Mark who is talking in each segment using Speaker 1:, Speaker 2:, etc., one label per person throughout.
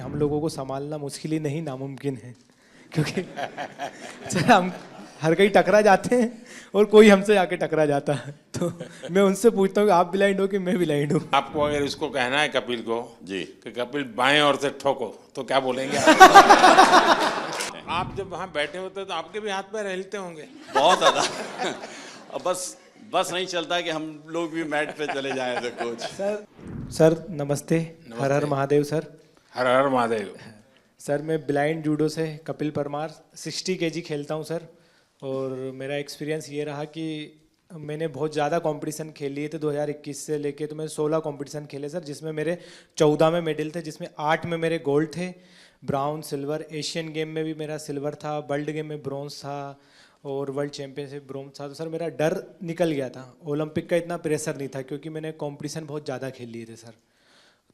Speaker 1: हम लोगों को संभालना मुश्किल ही नहीं नामुमकिन है, क्योंकि सर हम हर कहीं टकरा जाते हैं और कोई हमसे आके टकरा जाता है। तो मैं उनसे पूछता हूँ कि आप ब्लाइंड हो कि मैं ब्लाइंड हूँ।
Speaker 2: आपको अगर इसको कहना है कपिल को
Speaker 3: जी
Speaker 2: कि कपिल बाएं ओर से ठोको तो क्या बोलेंगे आप जब वहाँ बैठे होते तो आपके भी हाथ पैर हिलते होंगे
Speaker 3: बहुत ज्यादा। अब बस नहीं चलता कि हम लोग भी मैट पे चले जाएं तो कोच।
Speaker 1: सर नमस्ते। हर हर महादेव सर।
Speaker 2: हर हर महादेव।
Speaker 1: सर मैं ब्लाइंड जूडो से कपिल परमार 60 केजी खेलता हूँ सर। और मेरा एक्सपीरियंस ये रहा कि मैंने बहुत ज़्यादा कंपटीशन खेल लिए थे 2021 से लेके, तो मैंने 16 कंपटीशन खेले सर, जिसमें मेरे 14 में मेडल थे, जिसमें 8 में मेरे गोल्ड थे, ब्राउन सिल्वर। एशियन गेम में भी मेरा सिल्वर था, वर्ल्ड गेम में ब्रॉन्ज था और वर्ल्ड चैम्पियनशिप ब्रॉन्ज था। तो सर मेरा डर निकल गया था, ओलंपिक का इतना प्रेशर नहीं था क्योंकि मैंने कंपटीशन बहुत ज़्यादा खेल लिए थे सर।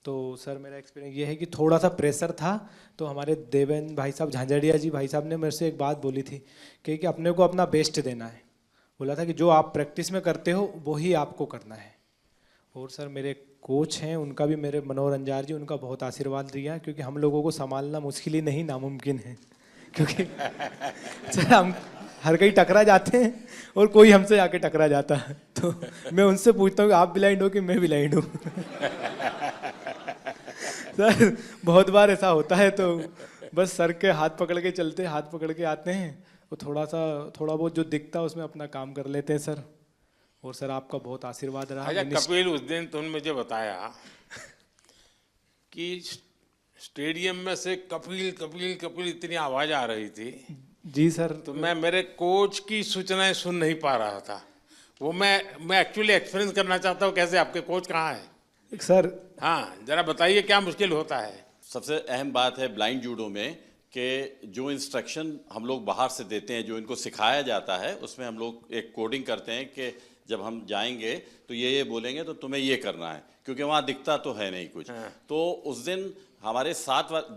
Speaker 1: तो सर मेरा एक्सपीरियंस ये है कि थोड़ा सा प्रेशर था। तो हमारे देवेंद्र भाई साहब, झांझड़िया जी भाई साहब ने मेरे से एक बात बोली थी कि अपने को अपना बेस्ट देना है। बोला था कि जो आप प्रैक्टिस में करते हो वही आपको करना है। और सर मेरे कोच हैं, उनका भी, मेरे मनोहर अंजार जी, उनका बहुत आशीर्वाद दिया, क्योंकि हम लोगों को संभालना मुश्किल ही नहीं नामुमकिन है, क्योंकि सर हम हर कहीं टकरा जाते हैं और कोई हमसे आके टकरा जाता है। तो मैं उनसे पूछता हूँ कि आप ब्लाइंड हो कि मैं ब्लाइंड हूँ। सर बहुत बार ऐसा होता है, तो बस सर के हाथ पकड़ के चलते, हाथ पकड़ के आते हैं, और थोड़ा बहुत जो दिखता है उसमें अपना काम कर लेते हैं सर। और सर आपका बहुत आशीर्वाद रहा।
Speaker 2: अच्छा कपिल, उस दिन तुमने मुझे बताया कि स्टेडियम में से कपिल कपिल कपिल इतनी आवाज आ रही थी।
Speaker 1: जी सर।
Speaker 2: तो मैं मेरे कोच की सूचनाएं सुन नहीं पा रहा था। वो मैं एक्चुअली एक्सपीरियंस करना चाहता हूँ, कैसे आपके कोच कहाँ है
Speaker 1: सर?
Speaker 2: हाँ जरा बताइए क्या मुश्किल होता है।
Speaker 3: सबसे अहम बात है ब्लाइंड जूडो में कि जो इंस्ट्रक्शन हम लोग बाहर से देते हैं, जो इनको सिखाया जाता है, उसमें हम लोग एक कोडिंग करते हैं कि जब हम जाएंगे तो ये बोलेंगे तो तुम्हें ये करना है, क्योंकि वहाँ दिखता तो है नहीं कुछ।
Speaker 2: हाँ।
Speaker 3: तो उस दिन हमारे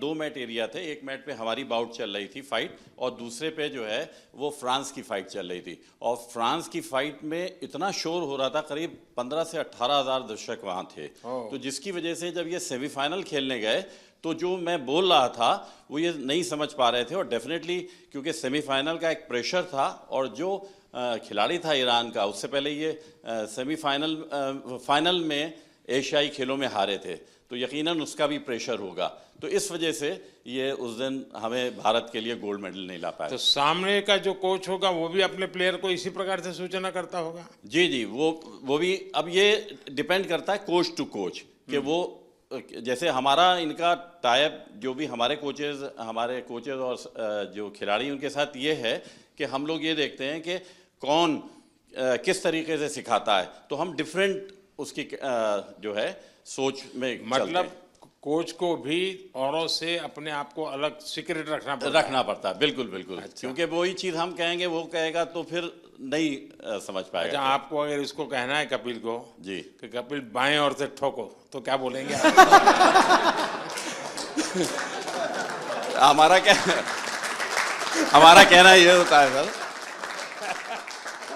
Speaker 3: 2 मैट एरिया थे। एक मैट पे हमारी बाउट चल रही थी फाइट, और दूसरे पे जो है वो फ्रांस की फाइट चल रही थी। और फ्रांस की फाइट में इतना शोर हो रहा था, करीब 15 से 18 हज़ार दर्शक वहाँ थे। तो जिसकी वजह से जब ये सेमीफाइनल खेलने गए तो जो मैं बोल रहा था वो ये नहीं समझ पा रहे थे। और डेफिनेटली क्योंकि सेमीफाइनल का एक प्रेशर था, और जो खिलाड़ी था ईरान का, उससे पहले ये फाइनल में एशियाई खेलों में हारे थे, तो यकीनन उसका भी प्रेशर होगा। तो इस वजह से ये उस दिन हमें भारत के लिए गोल्ड मेडल नहीं ला पाया।
Speaker 2: तो सामने का जो कोच होगा वो भी अपने प्लेयर को इसी प्रकार से सूचना करता होगा।
Speaker 3: जी वो भी। अब ये डिपेंड करता है कोच टू कोच कि वो, जैसे हमारा इनका टाइप, जो भी हमारे कोचेज और जो खिलाड़ी उनके साथ ये है कि हम लोग ये देखते हैं कि कौन किस तरीके से सिखाता है, तो हम डिफरेंट उसकी जो है सोच में
Speaker 2: मतलब कोच को भी औरों से अपने आप को अलग सीक्रेट रखना
Speaker 3: पड़ता है। बिल्कुल। अच्छा। क्योंकि वही चीज़ हम कहेंगे वो कहेगा तो फिर नहीं समझ पाएगा।
Speaker 2: अच्छा आपको अगर इसको कहना है कपिल को
Speaker 3: जी
Speaker 2: कि कपिल बाएं ओर से ठोको तो क्या बोलेंगे
Speaker 3: हमारा कहना ये होता है सर।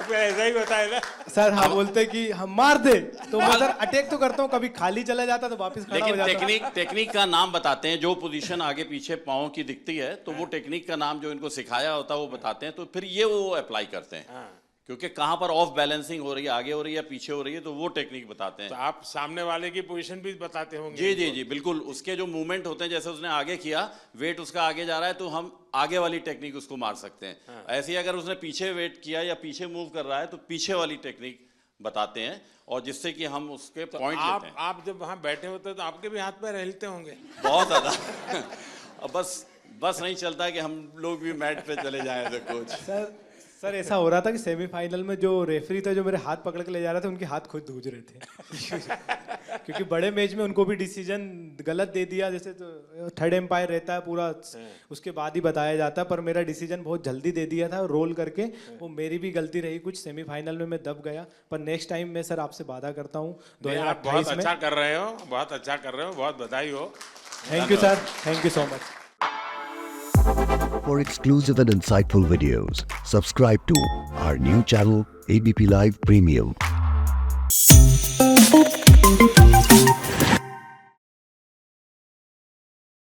Speaker 2: ऐसा ही होता है ना
Speaker 1: सर। हम बोलते कि हम मार दे, तो मैं सर अटैक तो करता हूँ, कभी खाली चला जाता तो वापस खड़ा हो जाता।
Speaker 3: लेकिन टेक्निक का नाम बताते हैं, जो पोजीशन आगे पीछे पाँव की दिखती है तो वो टेक्निक का नाम जो इनको सिखाया होता है वो बताते हैं, तो फिर ये वो अप्लाई करते हैं। क्योंकि कहाँ पर ऑफ बैलेंसिंग हो रही है, आगे हो रही है, पीछे हो रही है, तो वो टेक्निक बताते हैं।
Speaker 2: तो आप सामने वाले की पोजीशन भी बताते होंगे।
Speaker 3: जी बिल्कुल। उसके जो मूवमेंट होते हैं, जैसे उसने आगे किया, वेट उसका आगे जा रहा है तो हम आगे वाली टेक्निक उसको मार सकते हैं। ऐसे ही अगर उसने पीछे वेट किया या पीछे मूव कर रहा है तो पीछे वाली टेक्निक बताते हैं, और जिससे कि हम उसके पॉइंट लेते हैं।
Speaker 2: आप जब वहाँ बैठे होते तो आपके भी हाथ पैर हिलते होंगे।
Speaker 3: बहुत ज्यादा। अब बस नहीं चलता कि हम लोग भी मैट पे चले जाएं तो कोच।
Speaker 1: सर ऐसा हो रहा था कि सेमीफाइनल में जो रेफरी था, जो मेरे हाथ पकड़ के ले जा रहा था, उनके हाथ खुद धूज रहे थे। क्योंकि बड़े मैच में उनको भी डिसीजन गलत दे दिया, जैसे तो थर्ड एम्पायर रहता है पूरा, उसके बाद ही बताया जाता है, पर मेरा डिसीजन बहुत जल्दी दे दिया था रोल करके। वो मेरी भी गलती रही कुछ, सेमीफाइनल में मैं दब गया। पर नेक्स्ट टाइम मैं सर आपसे वादा करता हूँ 2028 में।
Speaker 2: बहुत अच्छा कर रहे हो, बहुत अच्छा कर रहे हो, बहुत बधाई हो।
Speaker 1: Thank you sir, thank you so much.
Speaker 4: For exclusive and insightful videos, subscribe to our new channel ABP Live Premium.